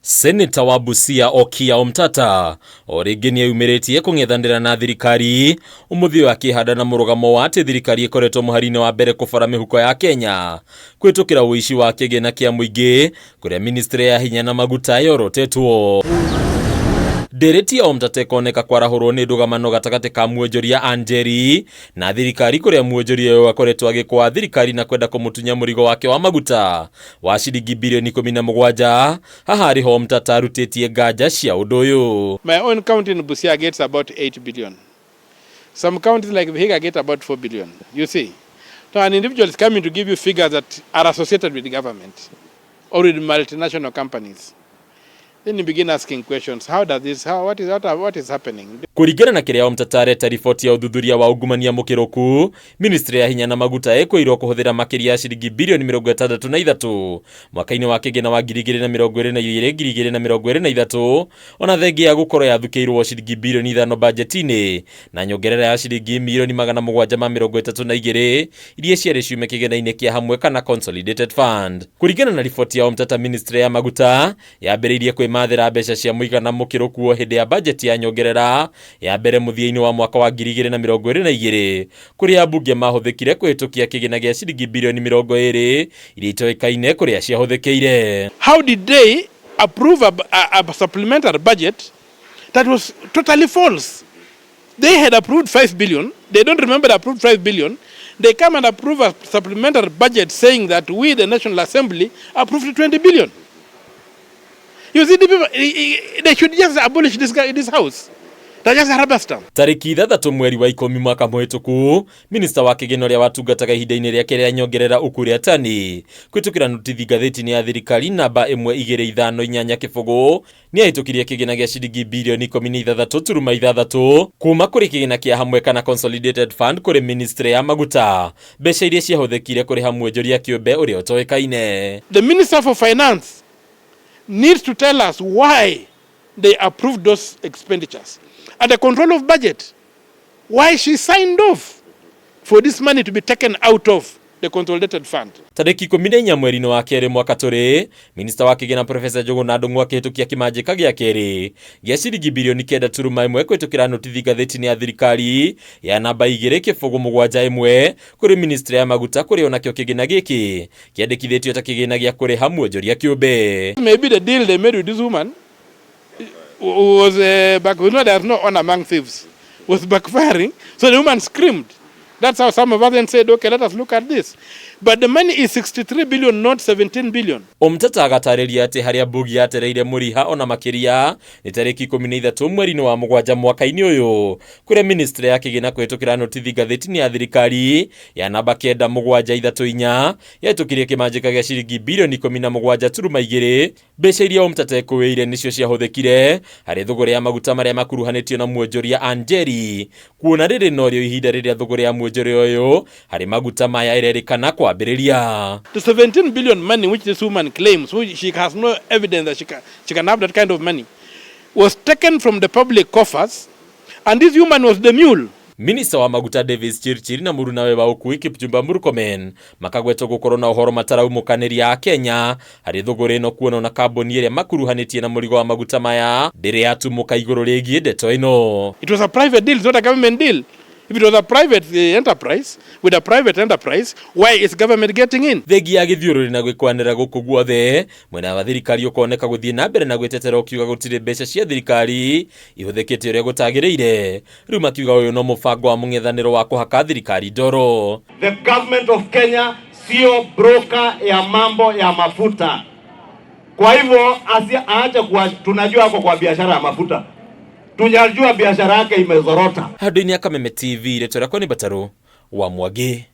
Seneta wa BUSIA OKIYA Omtatah orĩngĩ nĩaumirĩtie kũng'ethanĩra na thirikari umuthi akĩhanda na mũrugamo wa atĩ thirikari ĩkoretwo mũhari-inĩ wa mbere kũbara mĩhuko ya Kenya kwĩtũkĩra ũici wa kĩgĩna kĩa mũingĩ kũrĩa ministry ya hinya na maguta yorotetwo. Ndereti ya Omtatah koneka kwarahũrwo nĩ ndũgamano gatagatĩ ka muonjoria Anjeri na thirikari kũrĩa muonjoria ũyũ akoretwo agĩkwa thirikari na kwenda kũmũtunya mũrigo wake wa maguta wa ciringi birioni 17. Haha ariho Omtatah arutĩtie nganja cia ũndũ ũyũ. My own county in Busia gets about 8 billion. Some counties like Vihiga get about 4 billion. You see, so an individual is coming to give you figures that are associated with the government or with multinational companies. Then you begin asking questions. What is happening? Kũringana na kĩrĩa Omtatah areta riboti ya ũthuthuria wa ungumania mũkĩrũku, ministry ya hinya na maguta ĩkwĩrwo kũhũthĩra makĩria ya ciringi birioni 63 mwaka-inĩ wa kĩgĩna wa 2022-2023 ona thengia ya gũkorwo yathukĩirwo ciringi birioni 5 budget-inĩ na nyongerera ya ciringi milioni 732 iria ciarĩ ciume kĩgĩna-inĩ kĩa hamwe kana consolidated fund. Kũringana na riboti ya Omtatah, ministry ya maguta yambĩrĩirie kwĩmathĩra mbeca cia mũigana mũkĩrũku hĩndĩ ya budget ya nyongerera ya mbere mũthia-inĩ wa mwaka wa 2022 kũrĩa bunge mahũthĩkire kũhĩtũkia kĩgĩna gĩa ciringi birioni 20 iria itoĩkaine kũrĩa ciahũthĩkĩire. How did they approve a supplementary budget that was totally false? They had approved 5 billion. They don't remember they approved 5 billion. They come and approve a supplementary budget saying that we, the National Assembly, approved 20 billion. You see, the people, they should just abolish this house. That's just a rubber stamp. Tariki 3 mweri wa 10 mwaka mũhĩtũku, minista wa kĩgĩna ũrĩa watungataga ihinda-inĩ rĩake rĩa nyongerera URIA tani kwĩtũkĩra notithi ngathĩti-inĩ ya thirikari namba 1258 kĩbũgũ nĩahĩtũkirie kĩgĩna gĩa ciringi birioni 16.6 kuma kũrĩ kĩgĩna kĩa hamwe kana consolidated fund kũrĩ ministry ya maguta, mbeca iria ciahũthĩkire kũrĩha muonjoria kĩũmbe ũrĩa ũtoĩkaine. The Minister for Finance needs to tell us why they approved those expenditures. At the control of budget, why she signed off for this money to be taken out of the consolidated fund. Tariki 14 mweri-inĩ wa kerĩ mwaka tũrĩ, minista wa kĩgĩna Professor Njũgũna Ndung'u akĩhĩtũkia kĩmanjĩka gĩa kerĩ gĩa ciringi birioni 9.1 kwĩtũkĩra notithi ngathĩti-inĩ ya thirikari ya namba 2.71 kũrĩ ministry ya maguta kũrĩ onakĩo kĩgĩna gĩkĩ kĩandĩkithĩtio ta kĩgĩna gĩa kũrĩha muonjoria kĩũmbe. Maybe the deal they made with this woman was back. We know there's no honor among thieves. Was backfiring, so the woman screamed. That's how some of us then said, okay, let us look at this. But the money is 63 billion, not 17 billion. Omtatah agatarĩria atĩ harĩa mbunge yatereire mũriha ona makĩria nĩ tarĩki 13 mweri-inĩ wa 7 mwaka-inĩ ũyũ kũrĩa ministry ya kĩgĩna kwĩtũkĩra notithi ngathĩti-inĩ ya thirikari ya namba 9734 yahĩtũkirie kĩmanjĩka gĩa ciringi birioni 17.2 mbeca iria Omtatah ekwĩire nĩcio ciahũthĩkire harĩ thũgũrĩ ya maguta marĩa makuruhanĩtio na muonjoria Anjeri, kuona rĩrĩ norĩo ihinda rĩrĩa thũgũrĩ ya muonjoria ũyũ harĩ maguta maya ĩrerĩkana kwambĩrĩria. The 17 billion money which this woman claims, which she has no evidence that she can have that kind of money, was taken from the public coffers, and this woman was the mule. Minista wa maguta Davis Chirchir na mũrunawe wa ũkui Kipchumba Murkomen makagwetwo gũkorwo na ũhoro mataraumũkanĩria a Kenya harĩ thũgũrĩ ĩno kuona na kambuni ĩrĩa makuruhanĩtie na mũrigo wa maguta maya ndĩrĩ yatumũka igũrũ rĩgiĩ ndeto ĩno. It was a private deal, it's not a government deal. If it was a private enterprise, with a private enterprise, why is government getting in? Thengia ya gĩthiũrũrĩ na gwĩkwanĩra gũkũ guothe, mwena wa thirikari ũkoneka gũthiĩ na mbere na gwĩtetera ũkiuga gũtirĩ mbeca cia thirikari ihũthĩkĩte ũrĩa gũtagĩrĩire. Rĩu makiuga ũyũ no mũbango wa mũng'ethanĩro wa kũhaka thirikari ndoro. The government of Kenya sio broker ya mambo ya mafuta. Kwa hivyo aache tunajua ako kwa biashara ya mafuta. Tunajua biashara yake imezorota. Handũ-inĩ ya Kameme TV, rĩtwa rĩakwa nĩ Mbataro wa Mwage.